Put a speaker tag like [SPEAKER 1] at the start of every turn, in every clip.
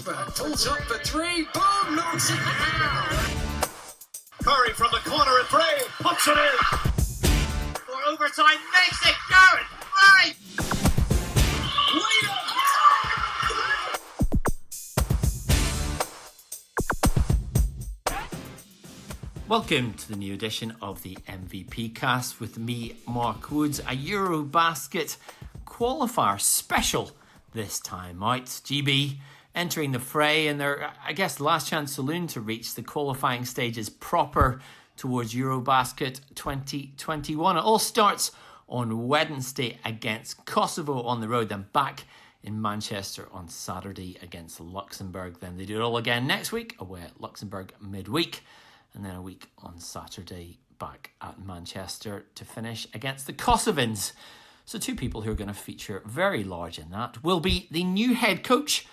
[SPEAKER 1] Luxembourg pulls up for three, boom, knocks it down.
[SPEAKER 2] Curry from the corner at three, puts it in.
[SPEAKER 3] For overtime, makes it Garrett. Right.
[SPEAKER 4] Welcome to the new edition of the MVP cast with me, Mark Woods, a EuroBasket qualifier special this time out. GB entering the fray in their, last chance saloon to reach the qualifying stages proper towards EuroBasket 2021. It all starts on Wednesday against Kosovo on the road, then back in Manchester on Saturday against Luxembourg. Then they do it all again next week, away at Luxembourg midweek, and then a week on Saturday back at Manchester to finish against the Kosovans. So two people who are going to feature very large in that will be the new head coach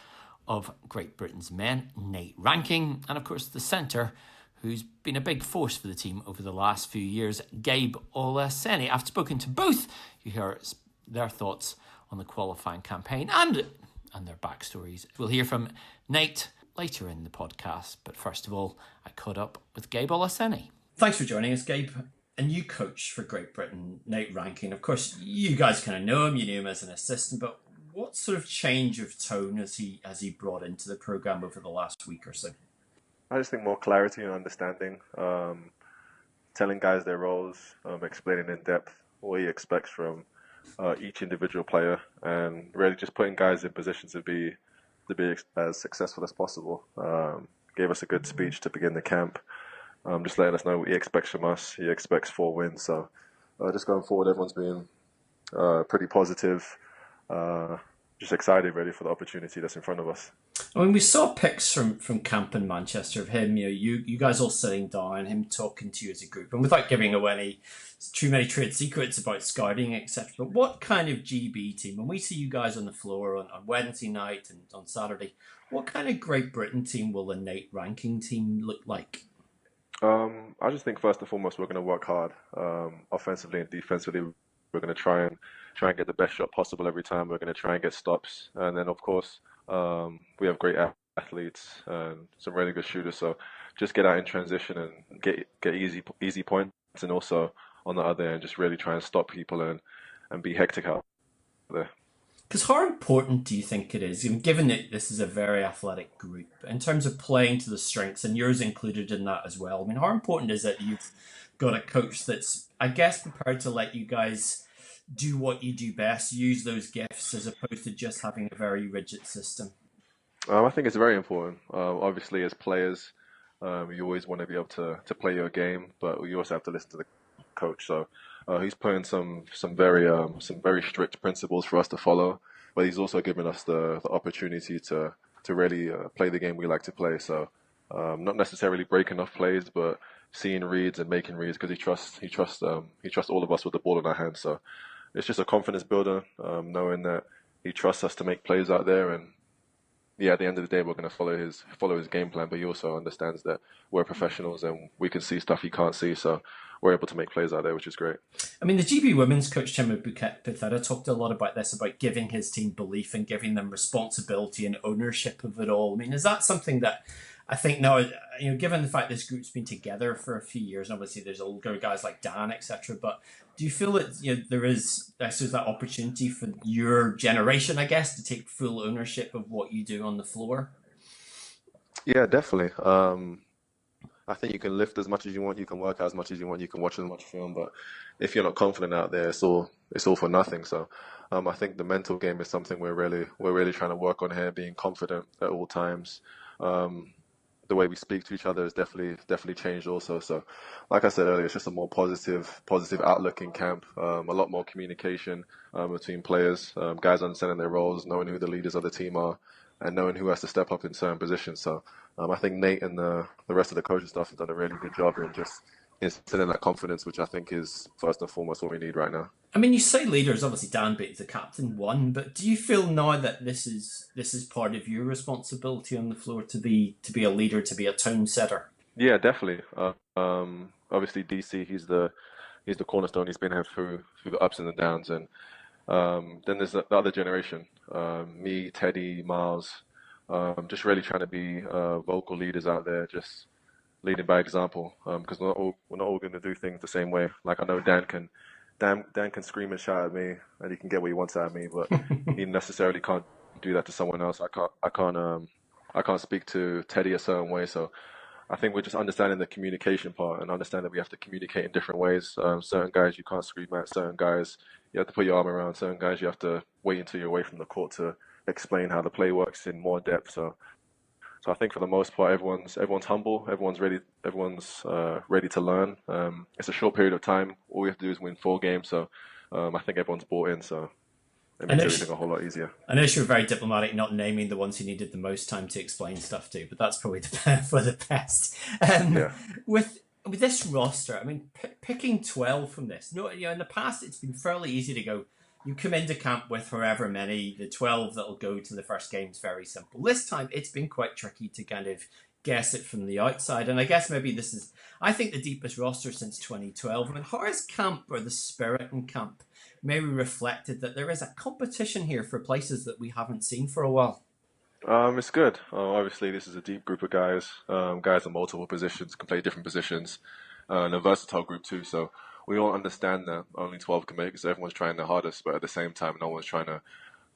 [SPEAKER 4] of Great Britain's men, Nate Reinking, and of course the centre who's been a big force for the team over the last few years, Gabe Olaseni. I've spoken to both. You hear their thoughts on the qualifying campaign and their backstories. We'll hear from Nate later in the podcast, but first of all, I caught up with Gabe Olaseni. Thanks for joining us, Gabe. A new coach for Great Britain, Nate Reinking. Of course, you guys kind of know him. You knew him as an assistant, but what sort of change of tone has he brought into the programme over the last week or so?
[SPEAKER 5] I just think more clarity and understanding, telling guys their roles, explaining in depth what he expects from each individual player, and really just putting guys in positions to be as successful as possible. Gave us a good speech to begin the camp, just letting us know what he expects from us. He expects 4 wins, so just going forward, everyone's being pretty positive. Just excited, really, for the opportunity that's in front of us.
[SPEAKER 4] I mean, we saw pics from camp in Manchester of him. You guys all sitting down, him talking to you as a group, and without giving away too many trade secrets about scouting, etc. But what kind of GB team, when we see you guys on the floor on Wednesday night and on Saturday, what kind of Great Britain team will the Nate Reinking team look like?
[SPEAKER 5] I just think first and foremost we're going to work hard, offensively and defensively. We're going to try and get the best shot possible every time. We're going to try and get stops, and then of course we have great athletes and some really good shooters. So just get out in transition and get easy points, and also on the other end just really try and stop people and be hectic out there.
[SPEAKER 4] Because how important do you think it is, given that this is a very athletic group, in terms of playing to the strengths, and yours included in that as well? I mean, how important is it you've got a coach that's, prepared to let you guys do what you do best, use those gifts, as opposed to just having a very rigid system?
[SPEAKER 5] I think it's very important. Obviously, as players, you always want to be able to play your game, but you also have to listen to the coach. So he's putting some very strict principles for us to follow, but he's also given us the opportunity to really play the game we like to play. So not necessarily breaking off plays, but seeing reads and making reads, because he trusts all of us with the ball in our hands. So it's just a confidence builder, knowing that he trusts us to make plays out there. And yeah, at the end of the day, we're going to follow his game plan, but he also understands that we're professionals and we can see stuff he can't see. So we're able to make plays out there, which is great. I
[SPEAKER 4] mean, the GB women's coach, Chima Buketa, talked a lot about this, about giving his team belief and giving them responsibility and ownership of it all. I mean, is that something that I think now, given the fact this group's been together for a few years, and obviously there's older guys like Dan, etc., but do you feel that there is, that opportunity for your generation, to take full ownership of what you do on the floor?
[SPEAKER 5] Yeah, definitely. I think you can lift as much as you want, you can work out as much as you want, you can watch as much film, but if you're not confident out there, it's all for nothing. So I think the mental game is something we're really trying to work on here, being confident at all times. The way we speak to each other has definitely changed also. So like I said earlier, it's just a more positive outlook in camp, a lot more communication between players, guys understanding their roles, knowing who the leaders of the team are, and knowing who has to step up in certain positions. So I think Nate and the rest of the coaching staff have done a really good job in just instilling that confidence, which I think is first and foremost what we need right now.
[SPEAKER 4] I mean, you say leaders, obviously Dan beats the captain one, but do you feel now that this is part of your responsibility on the floor to be a leader, to be a tone setter?
[SPEAKER 5] Yeah, definitely. Obviously DC, he's the cornerstone. He's been here through the ups and the downs, and then there's the other generation, me, Teddy, Miles, Just really trying to be vocal leaders out there, just leading by example. Because we're not all going to do things the same way. Like I know Dan can scream and shout at me, and he can get what he wants out of me, but he necessarily can't do that to someone else. I can't speak to Teddy a certain way. So I think we're just understanding the communication part and understand that we have to communicate in different ways. Certain guys you can't scream at, certain guys you have to put your arm around, certain guys you have to wait until you're away from the court to explain how the play works in more depth. So I think for the most part, everyone's humble, everyone's ready to learn. It's a short period of time. All we have to do is win 4 games. So I think everyone's bought in. So it makes everything a whole lot easier.
[SPEAKER 4] I know you were very diplomatic, not naming the ones who needed the most time to explain stuff to, but that's probably for the best.
[SPEAKER 5] Yeah.
[SPEAKER 4] With this roster, I mean, picking 12 from this. No, in the past it's been fairly easy to go. You come into camp with however many, the 12 that'll go to the first game is very simple. This time it's been quite tricky to kind of guess it from the outside, and I guess maybe this is, I think, the deepest roster since 2012. I mean, how has camp, or the spirit in camp, maybe reflected that there is a competition here for places that we haven't seen for a while?
[SPEAKER 5] It's good. Obviously, this is a deep group of guys. Guys in multiple positions, can play different positions, and a versatile group too. So we all understand that only 12 can make it, so everyone's trying their hardest, but at the same time, no one's trying to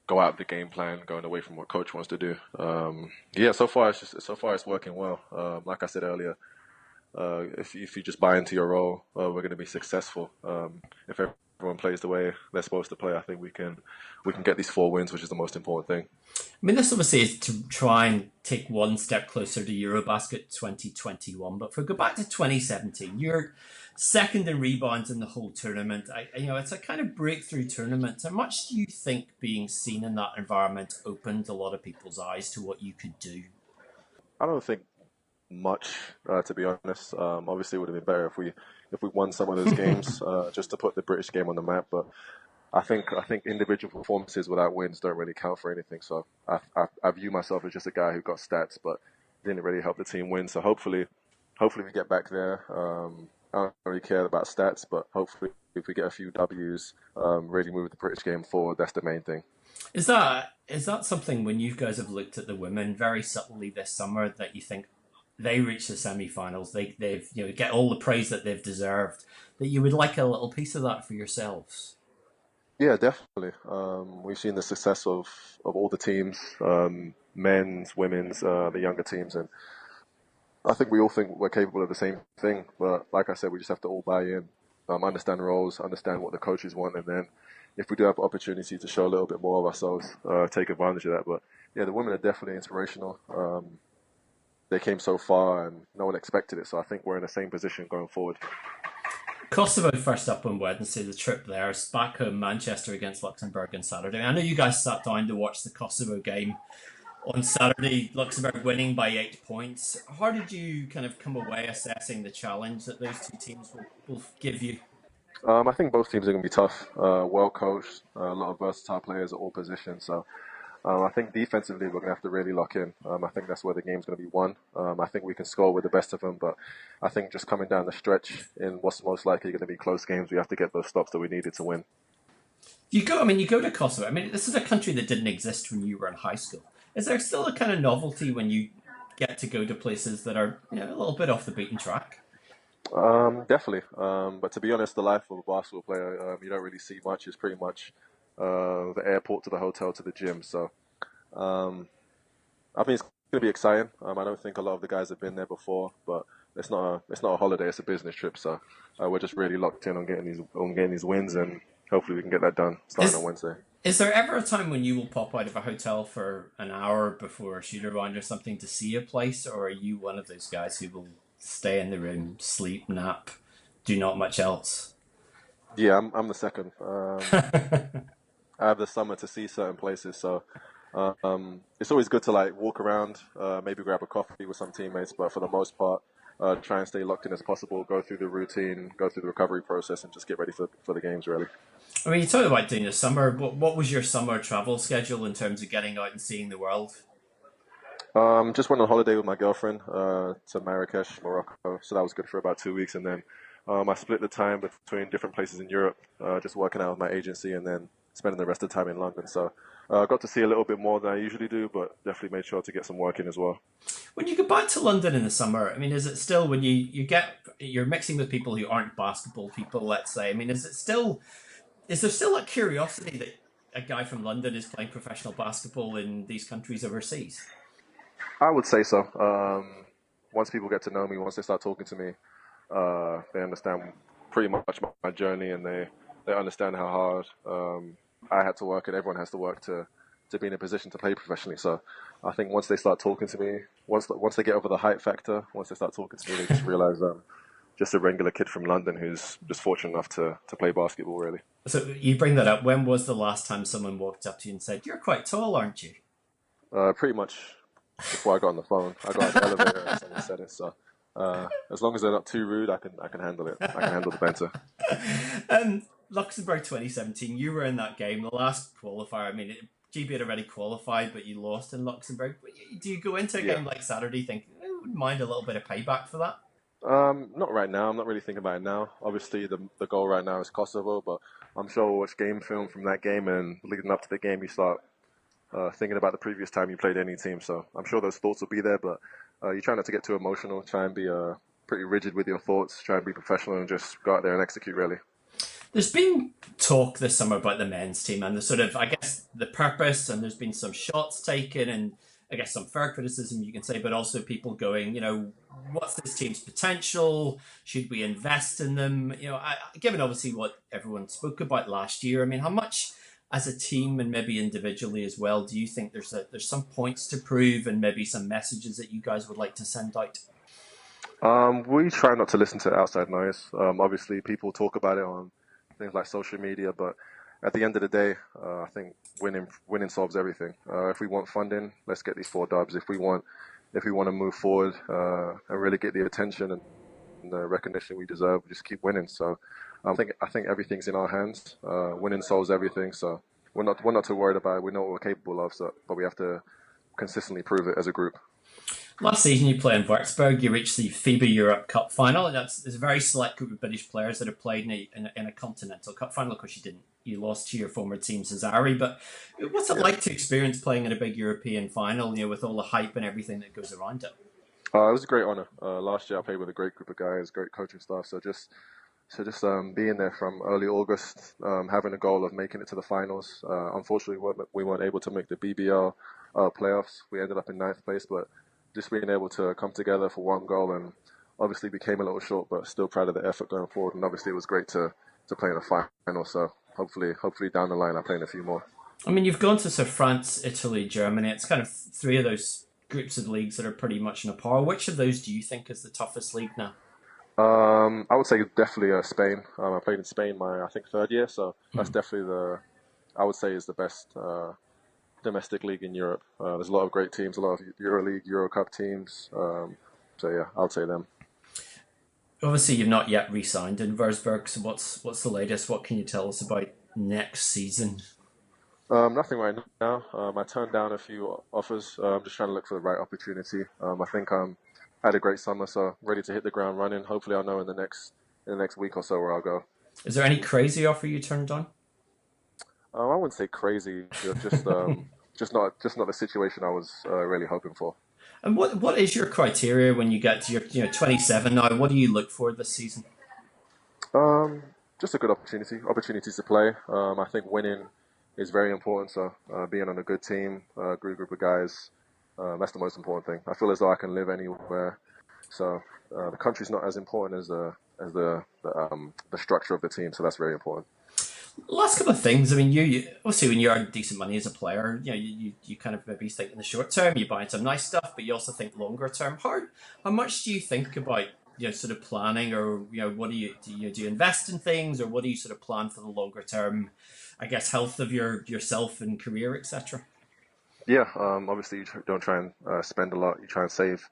[SPEAKER 5] go out of the game plan, going away from what coach wants to do. So far it's working well. Like I said earlier, if you just buy into your role, we're going to be successful. If everyone plays the way they're supposed to play, I think we can get these 4 wins, which is the most important thing.
[SPEAKER 4] I mean, this obviously is to try and take one step closer to EuroBasket 2021. But if we go back to 2017, you're second in rebounds in the whole tournament. It's a kind of breakthrough tournament. How much do you think being seen in that environment opened a lot of people's eyes to what you could do?
[SPEAKER 5] I don't think much, to be honest. Obviously, it would have been better if we won some of those games, just to put the British game on the map. But I think individual performances without wins don't really count for anything. So I view myself as just a guy who got stats, but didn't really help the team win. So hopefully we get back there. I don't really care about stats, but hopefully if we get a few W's, really move the British game forward, that's the main thing.
[SPEAKER 4] Is that something, when you guys have looked at the women very subtly this summer, that you think they reach the semi-finals, they've get all the praise that they've deserved, that you would like a little piece of that for yourselves?
[SPEAKER 5] Yeah, definitely. We've seen the success of all the teams, men's, women's, the younger teams, and I think we all think we're capable of the same thing. But like I said, we just have to all buy in, understand roles, understand what the coaches want, and then if we do have opportunity to show a little bit more of ourselves, take advantage of that. But yeah, the women are definitely inspirational. They came so far and no one expected it, so I think we're in the same position going forward.
[SPEAKER 4] Kosovo first up on Wednesday, the trip there. It's back home, Manchester against Luxembourg on Saturday. I know you guys sat down to watch the Kosovo game on Saturday, Luxembourg winning by 8 points. How did you kind of come away assessing the challenge that those two teams will give you?
[SPEAKER 5] I think both teams are going to be tough, well coached, a lot of versatile players at all positions. So I think defensively we're going to have to really lock in. I think that's where the game's going to be won. I think we can score with the best of them, but I think just coming down the stretch in what's most likely going to be close games, we have to get those stops that we needed to win.
[SPEAKER 4] You go to Kosovo. I mean, this is a country that didn't exist when you were in high school. Is there still a kind of novelty when you get to go to places that are a little bit off the beaten track?
[SPEAKER 5] Definitely. But to be honest, the life of a basketball player, you don't really see much. It's pretty much the airport to the hotel to the gym. So I think it's going to be exciting. I don't think a lot of the guys have been there before, but it's not a holiday. It's a business trip. So we're just really locked in on getting these wins, and hopefully we can get that done starting on Wednesday.
[SPEAKER 4] Is there ever a time when you will pop out of a hotel for an hour before a shoot around or something to see a place, or are you one of those guys who will stay in the room, sleep, nap, do not much else?
[SPEAKER 5] Yeah, I'm the second. I have the summer to see certain places, so it's always good to walk around, maybe grab a coffee with some teammates, but for the most part, try and stay locked in as possible, go through the routine, go through the recovery process, and just get ready for the games, really.
[SPEAKER 4] I mean, you talked about doing the summer. What was your summer travel schedule in terms of getting out and seeing the world?
[SPEAKER 5] Just went on holiday with my girlfriend to Marrakesh, Morocco, so that was good for about 2 weeks, and then I split the time between different places in Europe, just working out with my agency, and then spending the rest of the time in London. So I got to see a little bit more than I usually do, but definitely made sure to get some work in as well.
[SPEAKER 4] When you go back to London in the summer, I mean, is it still when you're mixing with people who aren't basketball people, let's say? I mean, is there still a curiosity that a guy from London is playing professional basketball in these countries overseas?
[SPEAKER 5] I would say so. Once people get to know me, once they start talking to me, they understand pretty much my journey, and they understand how hard I had to work, and everyone has to work to be in a position to play professionally. So I think once they start talking to me, once they get over the hype factor, once they start talking to me, they just realize just a regular kid from London who's just fortunate enough to play basketball, really.
[SPEAKER 4] So you bring that up. When was the last time someone walked up to you and said, "You're quite tall, aren't you?"
[SPEAKER 5] Pretty much before I got on the phone. I got an elevator and someone said it. So as long as they're not too rude, I can handle it. I can handle the banter.
[SPEAKER 4] Luxembourg 2017, you were in that game, the last qualifier. I mean, GB had already qualified, but you lost in Luxembourg. Do you go into a game like Saturday thinking, I wouldn't mind a little bit of payback for that?
[SPEAKER 5] Not right now. I'm not really thinking about it now. Obviously, the goal right now is Kosovo, but I'm sure we'll watch game film from that game, and leading up to the game, you start thinking about the previous time you played any team. So I'm sure those thoughts will be there, but you try not to get too emotional. Try and be pretty rigid with your thoughts. Try and be professional and just go out there and execute, really.
[SPEAKER 4] There's been talk this summer about the men's team and the sort of, I guess, the purpose, and there's been some shots taken and I guess some fair criticism you can say, but also people going, what's this team's potential? Should we invest in them? Given obviously what everyone spoke about last year, I mean, how much as a team and maybe individually as well, do you think there's some points to prove and maybe some messages that you guys would like to send out?
[SPEAKER 5] We try not to listen to outside noise. Obviously, people talk about it on things like social media, but at the end of the day, I think winning solves everything. If we want funding, let's get these 4 dubs. If we want to move forward and really get the attention and the recognition we deserve, just keep winning. So I think everything's in our hands. Winning solves everything. So we're not too worried about it. We know what we're capable of. But we have to consistently prove it as a group.
[SPEAKER 4] Last season, you played in Würzburg. You reached the FIBA Europe Cup final. There's a very select group of British players that have played in a continental cup final. Of course, you didn't. You lost to your former team, Cesare. But what's it like to experience playing in a big European final? With all the hype and everything that goes around it.
[SPEAKER 5] It was a great honor. Last year, I played with a great group of guys, great coaching staff. So just being there from early August, having a goal of making it to the finals. Unfortunately, we weren't able to make the BBL playoffs. We ended up in 9th place, but just being able to come together for one goal, and obviously became a little short, but still proud of the effort going forward. And obviously it was great to play in a final. So hopefully down the line I play in a few more.
[SPEAKER 4] I mean, you've gone to France, Italy, Germany. It's kind of 3 of those groups of leagues that are pretty much in a par. Which of those do you think is the toughest league now?
[SPEAKER 5] I would say definitely Spain. I played in Spain I think 3rd year, so that's definitely I would say is the best domestic league in Europe. There's a lot of great teams, a lot of EuroLeague, Eurocup teams. So yeah, I would say them.
[SPEAKER 4] Obviously, you've not yet re-signed in Würzburg. So what's the latest? What can you tell us about next season?
[SPEAKER 5] Nothing right now. I turned down a few offers. I'm just trying to look for the right opportunity. I think I had a great summer, so ready to hit the ground running. Hopefully, I'll know in the next week or so where I'll go.
[SPEAKER 4] Is there any crazy offer you turned down?
[SPEAKER 5] I wouldn't say crazy. Just not the situation I was really hoping for.
[SPEAKER 4] And what is your criteria when you get to your 27 now? What do you look for this season?
[SPEAKER 5] Just a good opportunities to play. I think winning is very important. So being on a good team, a good group of guys, that's the most important thing. I feel as though I can live anywhere. So the country's not as important as the structure of the team. So that's very important.
[SPEAKER 4] Last couple of things. I mean, you obviously when you earn decent money as a player, you kind of maybe think in the short term, you buy some nice stuff, but you also think longer term. How much do you think about sort of planning, or what do you invest in things, or what do you sort of plan for the longer term? I guess health of yourself and career, etc.
[SPEAKER 5] Yeah, obviously you don't try and spend a lot. You try and save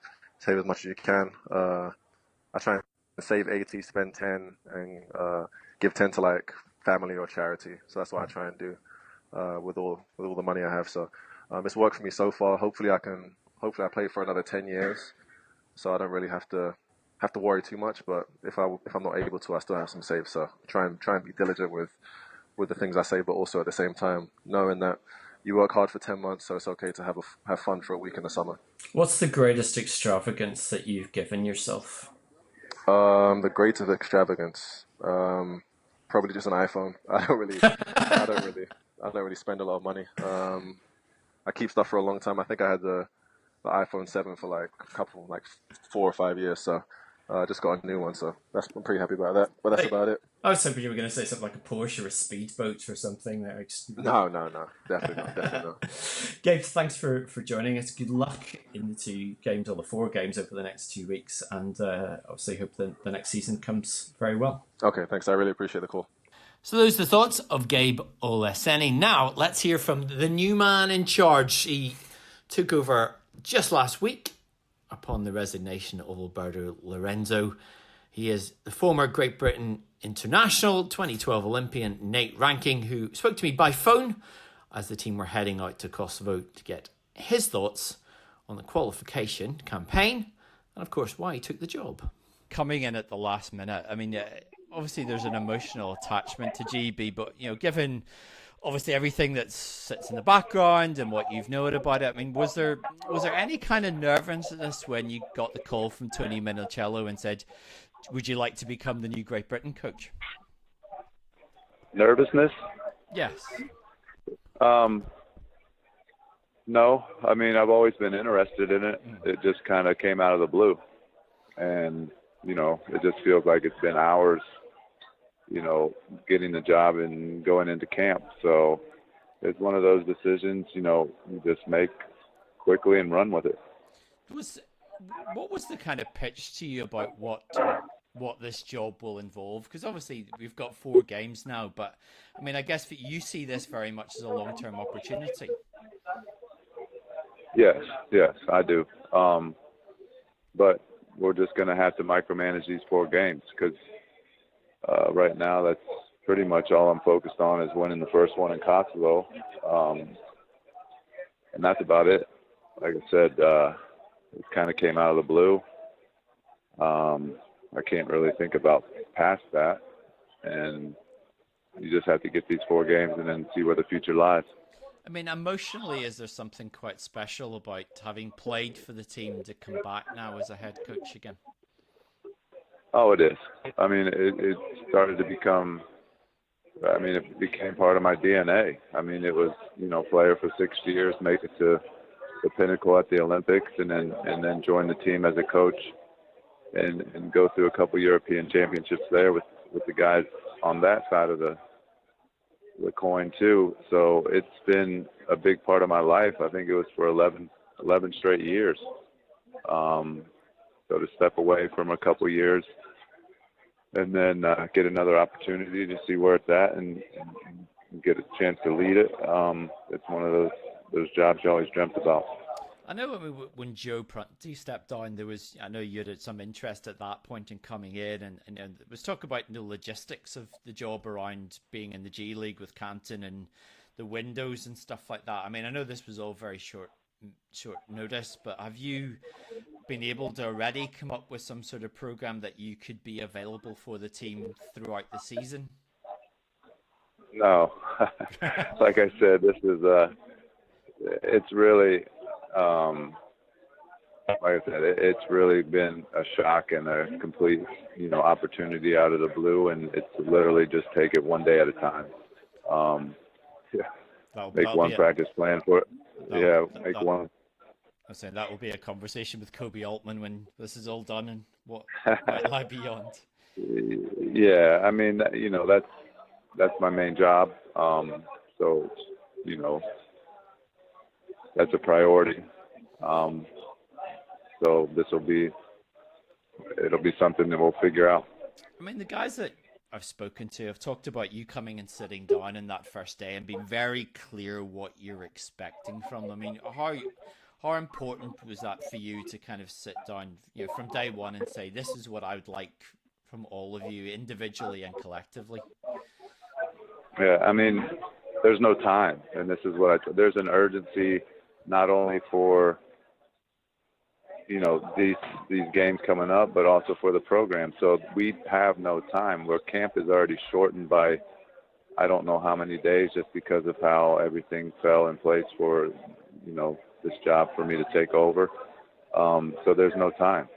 [SPEAKER 5] as much as you can. I try and save 80, spend 10, and give 10 to like family or charity. So that's what I try and do with all the money I have. So it's worked for me so far. Hopefully I play for another 10 years, so I don't really have to worry too much. But if I'm not able to, I still have some saves. So try and be diligent with the things I say, but also at the same time knowing that you work hard for 10 months, so it's okay to have fun for a week in the summer.
[SPEAKER 4] What's the greatest extravagance that you've given yourself?
[SPEAKER 5] The greatest extravagance, probably just an iPhone. I don't really spend a lot of money. I keep stuff for a long time. I think I had the iPhone 7 for like 4 or 5 years. So I just got a new one. So I'm pretty happy about that. But that's about it.
[SPEAKER 4] I was hoping you were going to say something like a Porsche or a speedboat or something.
[SPEAKER 5] No. Definitely not.
[SPEAKER 4] Gabe, thanks for joining us. Good luck in the 2 games or the 4 games over the next 2 weeks. And obviously hope the next season comes very well.
[SPEAKER 5] Okay, thanks. I really appreciate the call.
[SPEAKER 4] So those are the thoughts of Gabe Olaseni. Now, let's hear from the new man in charge. He took over just last week upon the resignation of Alberto Lorenzo. He is the former Great Britain international, 2012 Olympian Nate Reinking, who spoke to me by phone as the team were heading out to Kosovo to get his thoughts on the qualification campaign and, of course, why he took the job. Coming in at the last minute, I mean, obviously there's an emotional attachment to GB, but, given obviously everything that sits in the background and what you've known about it, I mean, was there any kind of nervousness when you got the call from Tony Minicello and said, would you like to become the new Great Britain coach?
[SPEAKER 6] Nervousness?
[SPEAKER 4] Yes.
[SPEAKER 6] No. I mean, I've always been interested in it. It just kind of came out of the blue. And, it just feels like it's been hours, getting the job and going into camp. So it's one of those decisions, you just make quickly and run with it.
[SPEAKER 4] What was the kind of pitch to you about what this job will involve? Because obviously we've got 4 games now, but I mean, I guess that you see this very much as a long-term opportunity.
[SPEAKER 6] Yes, I do. But we're just going to have to micromanage these 4 games because right now that's pretty much all I'm focused on is winning the first one in Kosovo. And that's about it. Like I said, it kind of came out of the blue. I can't really think about past that. And you just have to get these 4 games and then see where the future lies.
[SPEAKER 4] I mean, emotionally, is there something quite special about having played for the team to come back now as a head coach again?
[SPEAKER 6] Oh, it is. I mean, it started to become, it became part of my DNA. I mean, it was, player for 6 years, make it to the pinnacle at the Olympics, and then join the team as a coach and go through a couple European championships there with the guys on that side of the coin too. So it's been a big part of my life. I think it was for 11 straight years. So to step away from a couple years and then get another opportunity to see where it's at and get a chance to lead it, it's one of those jobs you always dreamt about.
[SPEAKER 4] I know when Joe Prunty stepped down, I know you had some interest at that point in coming in, and there was talk about the logistics of the job around being in the G League with Campton and the windows and stuff like that. I mean, I know this was all very short notice, but have you been able to already come up with some sort of program that you could be available for the team throughout the season?
[SPEAKER 6] No. Like I said, this is it's really like I said, it's really been a shock and a complete, opportunity out of the blue, and it's literally just take it one day at a time. Make one practice plan for it. Make one.
[SPEAKER 4] I'm saying that will be a conversation with Kobe Altman when this is all done and what might lie beyond.
[SPEAKER 6] Yeah, I mean, that's my main job. So, that's a priority. So it'll be something that we'll figure out.
[SPEAKER 4] I mean, the guys that I've spoken to have talked about you coming and sitting down in that first day and being very clear what you're expecting from them. I mean, how important was that for you to kind of sit down, from day one and say, this is what I would like from all of you individually and collectively?
[SPEAKER 6] Yeah, I mean, there's no time, and this is there's an urgency not only for these games coming up, but also for the program. So we have no time. Where camp is already shortened by I don't know how many days, just because of how everything fell in place for, this job for me to take over. So there's no time.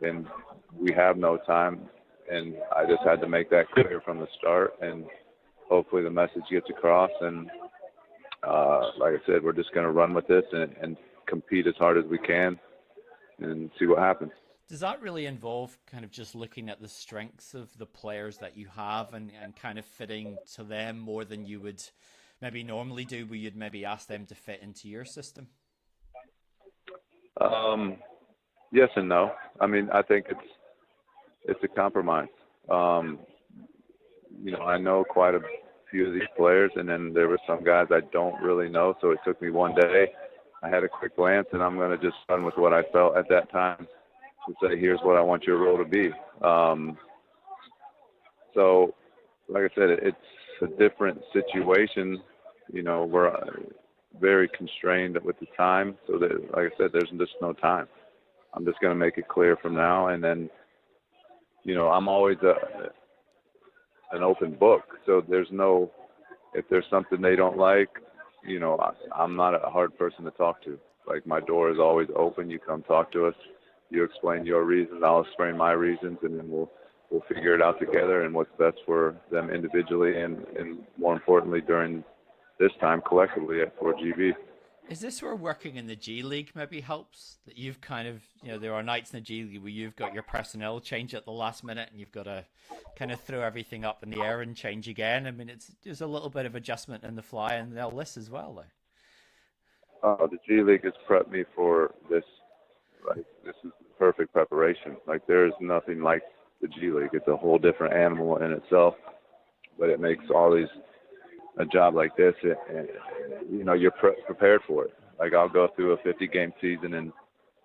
[SPEAKER 6] And we have no time. And I just had to make that clear from the start. And hopefully the message gets across. And like I said, we're just going to run with this and compete as hard as we can and see what happens.
[SPEAKER 4] Does that really involve kind of just looking at the strengths of the players that you have and kind of fitting to them more than you would maybe normally do, where you'd maybe ask them to fit into your system?
[SPEAKER 6] Yes and no. I mean, I think it's a compromise. I know quite a few of these players, and then there were some guys I don't really know, so it took me one day. I had a quick glance, and I'm going to just run with what I felt at that time to say, here's what I want your role to be. So, like I said, it's a different situation. We're very constrained with the time. So, that, like I said, there's just no time. I'm just going to make it clear from now. And then, I'm always an open book. So if there's something they don't like, I'm not a hard person to talk to. Like, my door is always open. You come talk to us. You explain your reasons, I'll explain my reasons, and then we'll figure it out together and what's best for them individually and more importantly during this time collectively for GB.
[SPEAKER 4] Is this where working in the G League maybe helps? That you've kind of, there are nights in the G League where you've got your personnel change at the last minute and you've got to kind of throw everything up in the air and change again. I mean, there's a little bit of adjustment in the fly and the list as well, though.
[SPEAKER 6] The G League has prepped me for this. Like, this is perfect preparation. Like, there's nothing like the G League. It's a whole different animal in itself, but it makes a job like this, you're prepared for it. Like, I'll go through a 50-game season and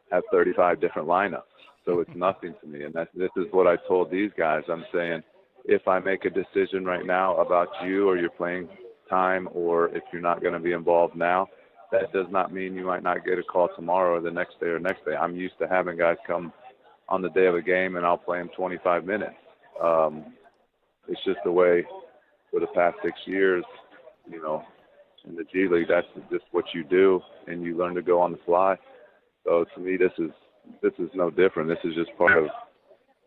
[SPEAKER 6] have 35 different lineups. So it's nothing to me. And this is what I told these guys. I'm saying, if I make a decision right now about you or your playing time, or if you're not going to be involved now, that does not mean you might not get a call tomorrow or the next day or next day. I'm used to having guys come on the day of a game and I'll play them 25 minutes. It's just the way for the past 6 years, in the G League, that's just what you do, and you learn to go on the fly. So to me, this is no different. This is just part of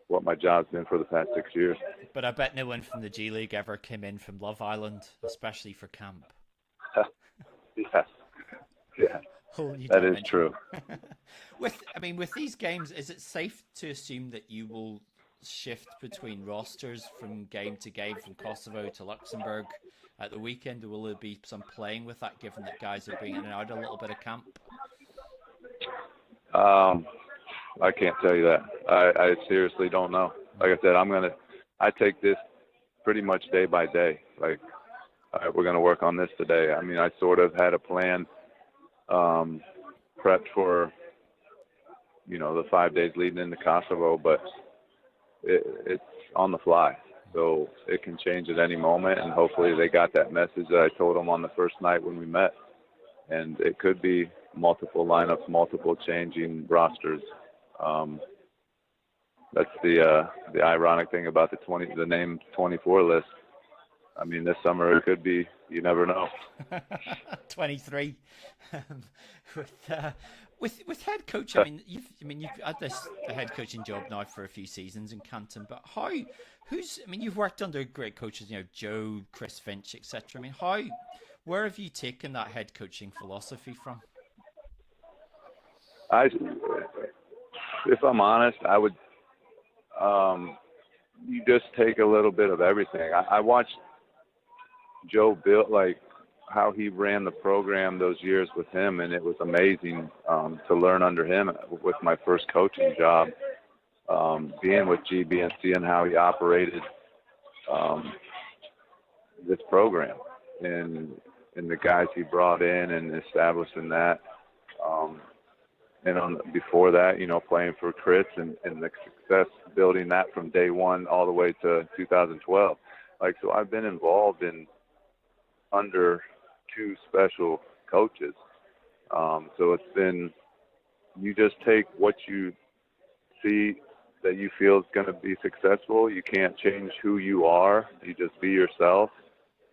[SPEAKER 6] what my job's been for the past 6 years.
[SPEAKER 4] But I bet no one from the G League ever came in from Love Island, especially for camp.
[SPEAKER 6] Yeah, that is true.
[SPEAKER 4] With these games, is it safe to assume that you will shift between rosters from game to game, from Kosovo to Luxembourg at the weekend, or will there be some playing with that, given that guys are being in and out a little bit of camp?
[SPEAKER 6] I can't tell you that. I seriously don't know. Like I said, I take this pretty much day by day. Like, all right, we're going to work on this today. I mean, I sort of had a plan prepped for, the 5 days leading into Kosovo, but it's on the fly. So it can change at any moment, and hopefully they got that message that I told them on the first night when we met. And it could be multiple lineups, multiple changing rosters. That's the ironic thing about the name 24 list. I mean, this summer it could be. You never know.
[SPEAKER 4] 23. With head coach, you've had this head coaching job now for a few seasons in Canton. But you've worked under great coaches, Joe, Chris Finch, etc. Where have you taken that head coaching philosophy from?
[SPEAKER 6] If I'm honest, I would. You just take a little bit of everything. I watched Joe build, like, how he ran the program those years with him, and it was amazing to learn under him with my first coaching job, being with GB and seeing how he operated this program and the guys he brought in and establishing that. And before that, playing for Chris and the success, building that from day one all the way to 2012. So I've been involved in under two special coaches. So it's been, you just take what you see that you feel is going to be successful. You can't change who you are. You just be yourself,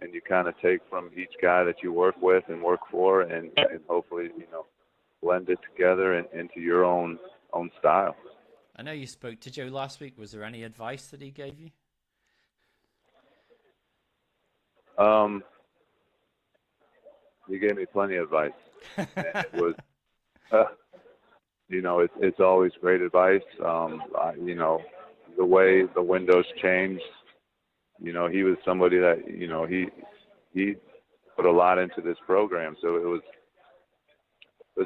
[SPEAKER 6] and you kind of take from each guy that you work with and work for, and hopefully, blend it together and into your own style.
[SPEAKER 4] I know you spoke to Joe last week. Was there any advice that he gave you?
[SPEAKER 6] He gave me plenty of advice. And it was, it's always great advice. The way the windows changed, he was somebody that, he put a lot into this program. So it was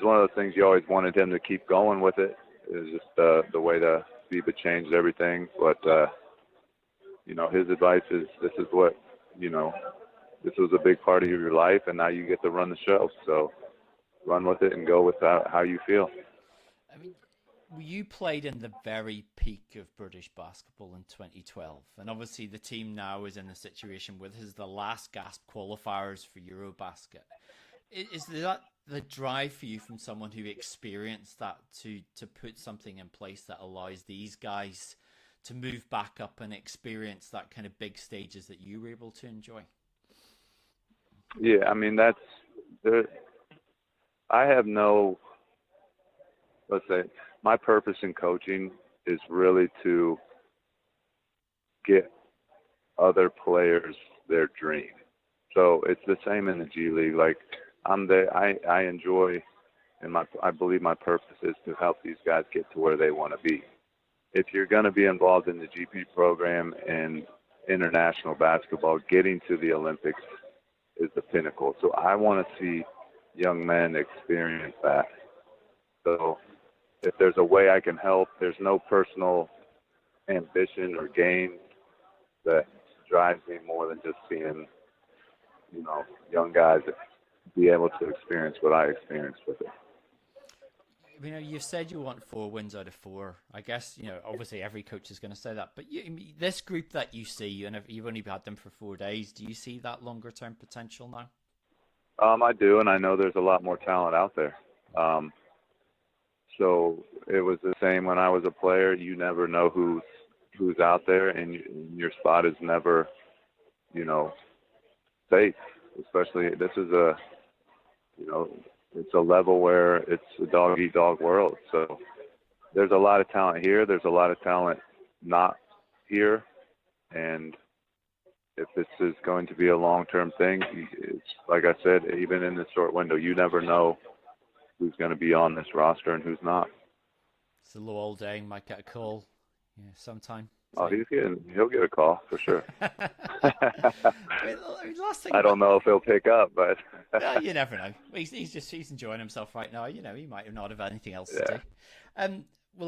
[SPEAKER 6] one of those things you always wanted him to keep going with it. It was just the way the FIBA changed everything. But, his advice is this is what, this was a big part of your life, and now you get to run the show. So run with it and go with how you feel.
[SPEAKER 4] I mean, you played in the very peak of British basketball in 2012. And obviously the team now is in a situation where this is the last gasp qualifiers for EuroBasket. Is that the drive for you from someone who experienced that to put something in place that allows these guys to move back up and experience that kind of big stages that you were able to enjoy?
[SPEAKER 6] Yeah, I mean, I have let's say, my purpose in coaching is really to get other players their dream. So it's the same in the G League. Like, I enjoy, and I believe my purpose is to help these guys get to where they want to be. If you're going to be involved in the GP program and international basketball, getting to the Olympics is the pinnacle. So I want to see young men experience that. So if there's a way I can help, there's no personal ambition or gain that drives me more than just seeing, young guys be able to experience what I experienced with it.
[SPEAKER 4] You've said you want 4 wins out of 4. I guess, obviously every coach is going to say that. But this group that you see, and you've only had them for 4 days, do you see that longer term potential now?
[SPEAKER 6] I do, and I know there's a lot more talent out there. So it was the same when I was a player. You never know who's out there, and your spot is never, safe. Especially this is it's a level where it's a dog-eat-dog world. So there's a lot of talent here. There's a lot of talent not here. And if this is going to be a long-term thing, it's like I said, even in this short window, you never know who's going to be on this roster and who's not.
[SPEAKER 4] So Lowell Dang might get a call sometime.
[SPEAKER 6] Oh, he'll get a call for sure.
[SPEAKER 4] Last thing
[SPEAKER 6] I don't know if he'll pick up, but
[SPEAKER 4] you never know. He's enjoying himself right now. He might not have anything else to do.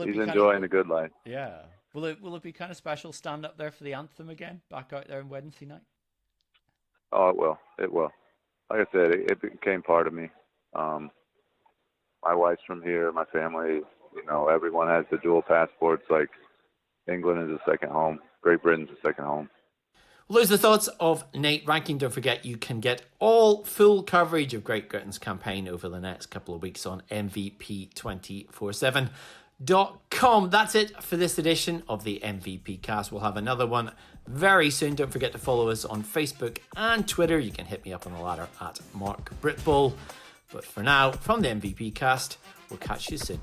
[SPEAKER 6] He's enjoying a good life.
[SPEAKER 4] Yeah. Will it be kind of special stand up there for the anthem again, back out there on Wednesday night?
[SPEAKER 6] Oh, it will. It will. Like I said, it became part of me. My wife's from here. My family, everyone has the dual passports. Like, England is a second home. Great Britain's a second home.
[SPEAKER 4] Well, those are the thoughts of Nate Reinking. Don't forget, you can get all full coverage of Great Britain's campaign over the next couple of weeks on MVP247.com. That's it for this edition of the MVP Cast. We'll have another one very soon. Don't forget to follow us on Facebook and Twitter. You can hit me up on the ladder at Mark Britball. But for now, from the MVP Cast, we'll catch you soon.